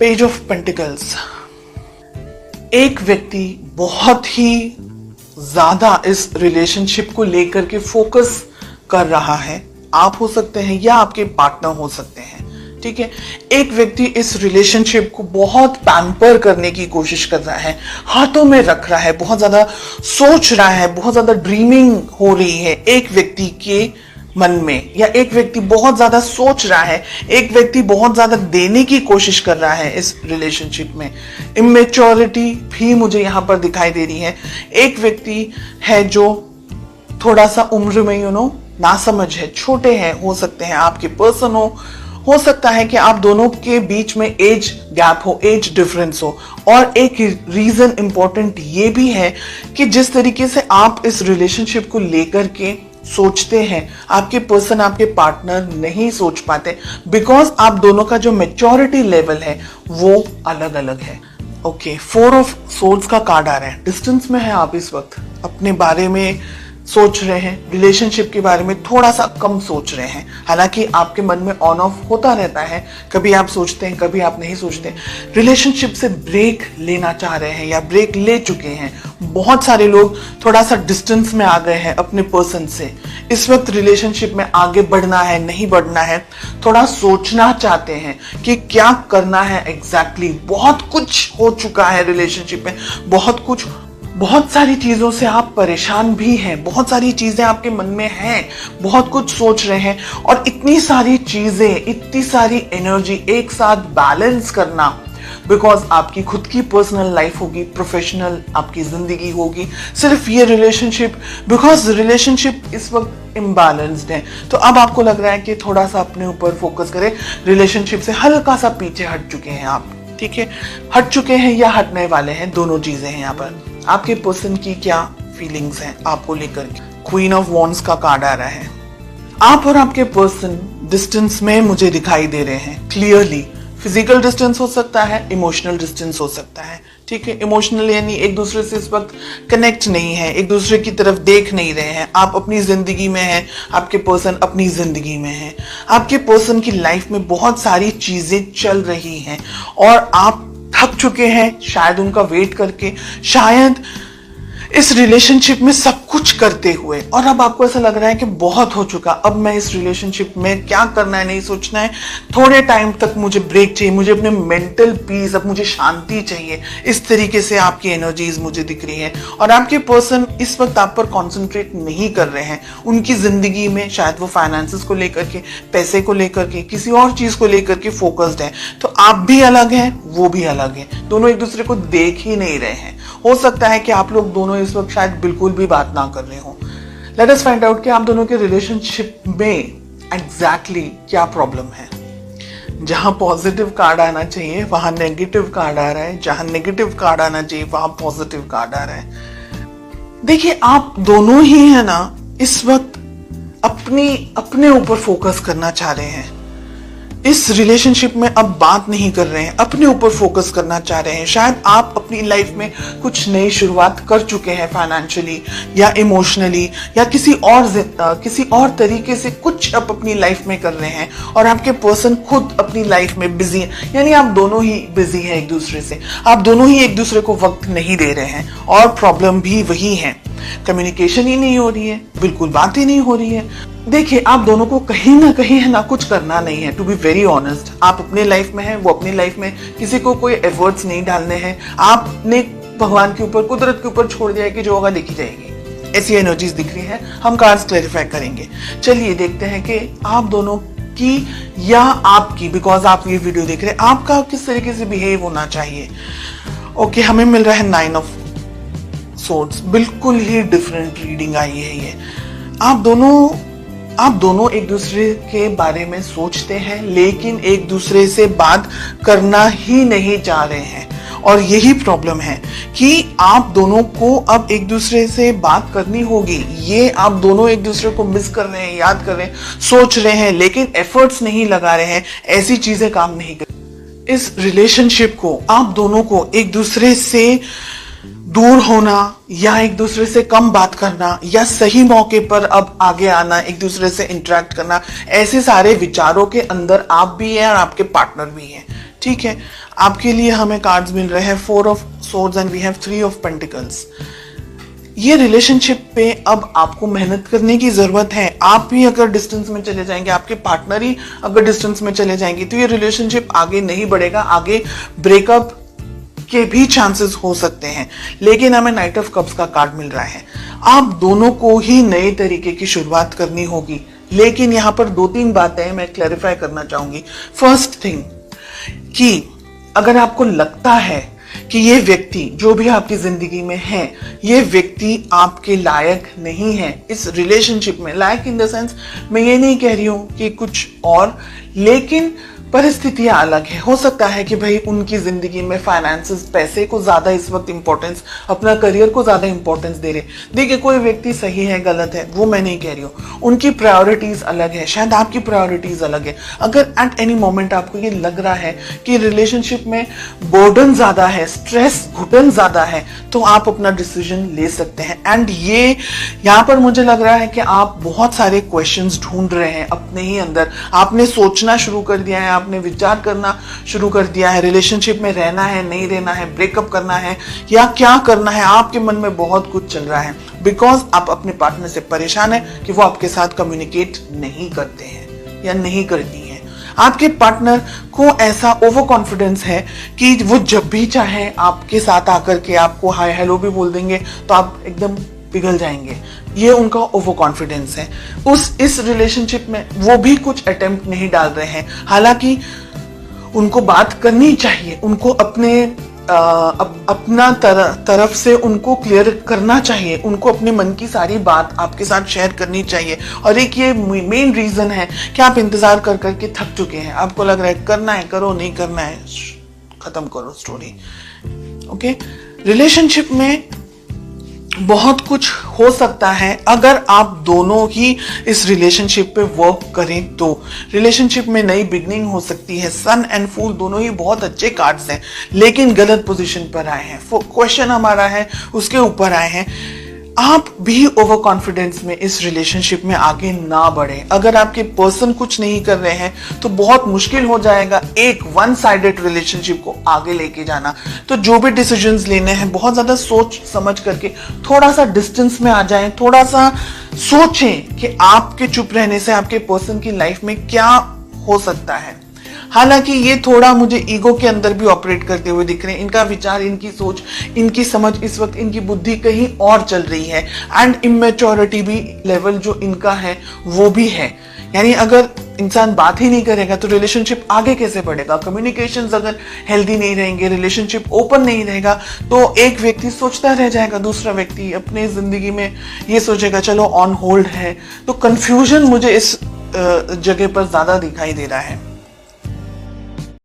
Page of pentacles. एक व्यक्ति बहुत ही ज्यादा इस रिलेशनशिप को लेकर के फोकस कर रहा है। आप हो सकते हैं या आपके पार्टनर हो सकते हैं, ठीक है। एक व्यक्ति इस रिलेशनशिप को बहुत पैम्पर करने की कोशिश कर रहा है, हाथों में रख रहा है, बहुत ज्यादा सोच रहा है, बहुत ज्यादा ड्रीमिंग हो रही है एक व्यक्ति के मन में, या एक व्यक्ति बहुत ज्यादा सोच रहा है, एक व्यक्ति बहुत ज्यादा देने की कोशिश कर रहा है इस रिलेशनशिप में। इमेच्योरिटी भी मुझे यहां पर दिखाई दे रही है। एक व्यक्ति है जो थोड़ा सा उम्र में नासमझ है, छोटे हैं, हो सकते हैं आपके पर्सन हो सकता है कि आप दोनों के बीच में एज गैप हो, एज डिफरेंस हो। और एक रीजन इंपॉर्टेंट ये भी है कि जिस तरीके से आप इस रिलेशनशिप को लेकर के सोचते हैं, आपके पर्सन, आपके पार्टनर नहीं सोच पाते, बिकॉज आप दोनों का जो मैच्योरिटी लेवल है वो अलग अलग है। ओके, 4 ऑफ सोर्ड्स का कार्ड आ रहा है। डिस्टेंस में है आप इस वक्त, अपने बारे में सोच रहे हैं, रिलेशनशिप के बारे में थोड़ा सा कम सोच रहे हैं। हालांकि आपके मन में ऑन ऑफ होता रहता है, कभी आप सोचते हैं, कभी आप नहीं सोचते। रिलेशनशिप से ब्रेक लेना चाह रहे हैं या ब्रेक ले चुके हैं। बहुत सारे लोग थोड़ा सा डिस्टेंस में आ गए हैं अपने पर्सन से। इस वक्त रिलेशनशिप में आगे बढ़ना है, नहीं बढ़ना है, थोड़ा सोचना चाहते हैं कि क्या करना है एग्जैक्टली। बहुत कुछ हो चुका है रिलेशनशिप में, बहुत सारी चीजों से आप परेशान भी हैं, बहुत सारी चीजें आपके मन में हैं, बहुत कुछ सोच रहे हैं, और इतनी सारी चीजें, इतनी सारी एनर्जी एक साथ बैलेंस करना, बिकॉज आपकी खुद की पर्सनल लाइफ होगी, प्रोफेशनल आपकी जिंदगी होगी, सिर्फ ये रिलेशनशिप, बिकॉज रिलेशनशिप इस वक्त इम्बैलेंस्ड है। तो अब आपको लग रहा है कि थोड़ा सा अपने ऊपर फोकस करें, रिलेशनशिप से हल्का सा पीछे हट चुके हैं आप, ठीक है। हट चुके हैं या हटने वाले हैं, दोनों चीजें हैं यहाँ पर। आपके पर्सन की क्या फीलिंग्स हैं आपको लेकर के। क्वीन ऑफ वॉन्ड्स का कार्ड आ रहा है। आप और आपके पर्सन डिस्टेंस में मुझे दिखाई दे रहे हैं क्लियरली। फिजिकल डिस्टेंस हो सकता है, इमोशनल डिस्टेंस हो सकता है, ठीक है। इमोशनल यानी एक दूसरे से इस वक्त कनेक्ट नहीं है, एक दूसरे की तरफ देख नहीं रहे हैं। आप अपनी जिंदगी में हैं, आपके पर्सन अपनी जिंदगी में है। आपके पर्सन की लाइफ में बहुत सारी चीजें चल रही हैं और आप थक चुके हैं शायद उनका वेट करके, शायद इस रिलेशनशिप में सब कुछ करते हुए, और अब आपको ऐसा लग रहा है कि बहुत हो चुका, अब मैं इस रिलेशनशिप में क्या करना है नहीं सोचना है, थोड़े टाइम तक मुझे ब्रेक चाहिए, मुझे अपने मेंटल पीस, अब मुझे शांति चाहिए। इस तरीके से आपकी एनर्जीज मुझे दिख रही है। और आपके पर्सन इस वक्त आप पर कॉन्सेंट्रेट नहीं कर रहे हैं। उनकी जिंदगी में शायद वो फाइनेंसेस को लेकर के, पैसे को लेकर के, किसी और चीज को लेकर के फोकस्ड है। तो आप भी अलग हैं, वो भी अलग है, दोनों एक दूसरे को देख ही नहीं रहे हैं। हो सकता है कि आप लोग दोनों इस वक्त शायद बिल्कुल भी बात ना कर रहे हो। लेट अस फाइंड आउट कि आप दोनों के रिलेशनशिप में एग्जैक्टली क्या प्रॉब्लम है। जहां पॉजिटिव कार्ड आना चाहिए वहां नेगेटिव कार्ड आ रहा है, जहां नेगेटिव कार्ड आना चाहिए वहां पॉजिटिव कार्ड आ रहा है। देखिए, आप दोनों ही है ना इस वक्त अपने ऊपर फोकस करना चाह रहे हैं। इस रिलेशनशिप में अब बात नहीं कर रहे हैं, अपने ऊपर फोकस करना चाह रहे हैं। शायद आप अपनी लाइफ में कुछ नई शुरुआत कर चुके हैं, फाइनेंशियली या इमोशनली या किसी और तरीके से कुछ आप अपनी लाइफ में कर रहे हैं, और आपके पर्सन खुद अपनी लाइफ में बिजी है। यानी आप दोनों ही बिजी हैं एक दूसरे से, आप दोनों ही एक दूसरे को वक्त नहीं दे रहे हैं, और प्रॉब्लम भी वही है, कम्युनिकेशन ही नहीं हो रही है, बिल्कुल बात ही नहीं हो रही है। देखिए, आप दोनों को कहीं ना कहीं है ना कुछ करना नहीं है, टू बी वेरी ऑनेस्ट। आप अपने लाइफ में हैं, वो अपनी लाइफ में, किसी को कोई एफर्ट्स नहीं डालने हैं। आपने भगवान के ऊपर, कुदरत के ऊपर छोड़ दिया है कि जो होगा देखी जाएगी। ऐसी एनर्जीज दिख रही है, हम कार्ड्स क्लैरिफाई करेंगे। चलिए देखते हैं कि आप दोनों की या आपकी, बिकॉज आप ये वीडियो देख रहे हैं, आपका किस तरीके से बिहेव होना चाहिए। ओके, हमें मिल रहा है 9 ऑफ सोर्ड्स। बिल्कुल ही डिफरेंट रीडिंग आई है ये। आप दोनों एक दूसरे के बारे में सोचते हैं, लेकिन एक दूसरे से बात करना ही नहीं चाह रहे हैं। और यही प्रॉब्लम है कि आप दोनों को अब एक दूसरे से बात करनी होगी। ये आप दोनों एक दूसरे को मिस कर रहे हैं, याद कर रहे हैं, सोच रहे हैं, लेकिन एफर्ट्स नहीं लगा रहे हैं। ऐसी चीजें काम नहीं कर। इस रिलेशनशिप को, आप दोनों को एक दूसरे से दूर होना या एक दूसरे से कम बात करना या सही मौके पर अब आगे आना, एक दूसरे से इंटरेक्ट करना, ऐसे सारे विचारों के अंदर आप भी हैं और आपके पार्टनर भी हैं। ठीक है, आपके लिए हमें कार्ड्स मिल रहे हैं 4 of swords and we have 3 of pentacles. ये रिलेशनशिप पे अब आपको मेहनत करने की जरूरत है। आप भी अगर डिस्टेंस में चले जाएंगे, आपके पार्टनर ही अगर डिस्टेंस में चले जाएंगे, तो ये रिलेशनशिप आगे नहीं बढ़ेगा, आगे ब्रेकअप के भी चांसेस हो सकते हैं। लेकिन हमें नाइट ऑफ कप्स का कार्ड मिल रहा है, आप दोनों को ही नए तरीके की शुरुआत करनी होगी। लेकिन यहाँ पर 2-3 बातें मैं क्लैरिफाई करना चाहूंगी। फर्स्ट थिंग कि अगर आपको लगता है कि ये व्यक्ति जो भी आपकी जिंदगी में है, ये व्यक्ति आपके लायक नहीं है इस रिलेशनशिप में, लायक इन द सेंस मैं ये नहीं कह रही हूं कि कुछ और, लेकिन परिस्थितियां अलग है। हो सकता है कि भाई उनकी जिंदगी में फाइनेंसेस, पैसे को ज्यादा इस वक्त इंपॉर्टेंस, अपना करियर को ज्यादा इंपॉर्टेंस दे रहे। देखिए, कोई व्यक्ति सही है गलत है वो मैं नहीं कह रही हूँ, उनकी प्रायोरिटीज अलग है, शायद आपकी प्रायोरिटीज अलग है। अगर एट एनी मोमेंट आपको ये लग रहा है कि रिलेशनशिप में बर्डन ज्यादा है, स्ट्रेस, घुटन ज्यादा है, तो आप अपना डिसीजन ले सकते हैं। एंड ये यहाँ पर मुझे लग रहा है कि आप बहुत सारे क्वेश्चंस ढूंढ रहे हैं अपने ही अंदर, आपने सोचना शुरू कर दिया है, आपने विचार करना शुरू कर दिया है, रिलेशनशिप में रहना है, नहीं रहना है, ब्रेकअप करना है या क्या करना है। आपके मन में बहुत कुछ चल रहा है बिकॉज आप अपने पार्टनर से परेशान है कि वो आपके साथ कम्युनिकेट नहीं करते हैं या नहीं करती हैं। आपके पार्टनर को ऐसा ओवर कॉन्फिडेंस है कि वो जब भी चाहे आपके साथ आकर के आपको हाय हेलो भी बोल देंगे तो आप एकदम पिघल जाएंगे। ये उनका ओवर कॉन्फिडेंस है। इस रिलेशनशिप में वो भी कुछ अटेम्प्ट नहीं डाल रहे हैं, हालांकि उनको बात करनी चाहिए, उनको अपना तरफ से उनको क्लियर करना चाहिए, उनको अपने मन की सारी बात आपके साथ शेयर करनी चाहिए। और एक ये मेन रीजन है कि आप इंतजार कर करके थक चुके हैं, आपको लग रहा है करना है करो, नहीं करना है खत्म करो स्टोरी। ओके, रिलेशनशिप में बहुत कुछ हो सकता है अगर आप दोनों ही इस रिलेशनशिप पे वर्क करें तो। रिलेशनशिप में नई बिगनिंग हो सकती है। सन एंड फूल दोनों ही बहुत अच्छे कार्ड्स हैं, लेकिन गलत पोजीशन पर आए हैं। क्वेश्चन हमारा है उसके ऊपर आए हैं। आप भी ओवर कॉन्फिडेंस में इस रिलेशनशिप में आगे ना बढ़े। अगर आपके पर्सन कुछ नहीं कर रहे हैं तो बहुत मुश्किल हो जाएगा एक वन साइडेड रिलेशनशिप को आगे लेके जाना। तो जो भी डिसीजंस लेने हैं बहुत ज्यादा सोच समझ करके थोड़ा सा डिस्टेंस में आ जाएं, थोड़ा सा सोचें कि आपके चुप रहने से आपके पर्सन की लाइफ में क्या हो सकता है। हालांकि ये थोड़ा मुझे ईगो के अंदर भी ऑपरेट करते हुए दिख रहे हैं। इनका विचार, इनकी सोच, इनकी समझ, इस वक्त इनकी बुद्धि कहीं और चल रही है एंड इमेच्योरिटी भी लेवल जो इनका है वो भी है। यानी अगर इंसान बात ही नहीं करेगा तो रिलेशनशिप आगे कैसे बढ़ेगा। कम्युनिकेशंस अगर हेल्दी नहीं रहेंगे, रिलेशनशिप ओपन नहीं रहेगा, तो एक व्यक्ति सोचता रह जाएगा, दूसरा व्यक्ति अपने जिंदगी में ये सोचेगा चलो ऑन होल्ड है। तो कंफ्यूजन मुझे इस जगह पर ज्यादा दिखाई दे रहा है।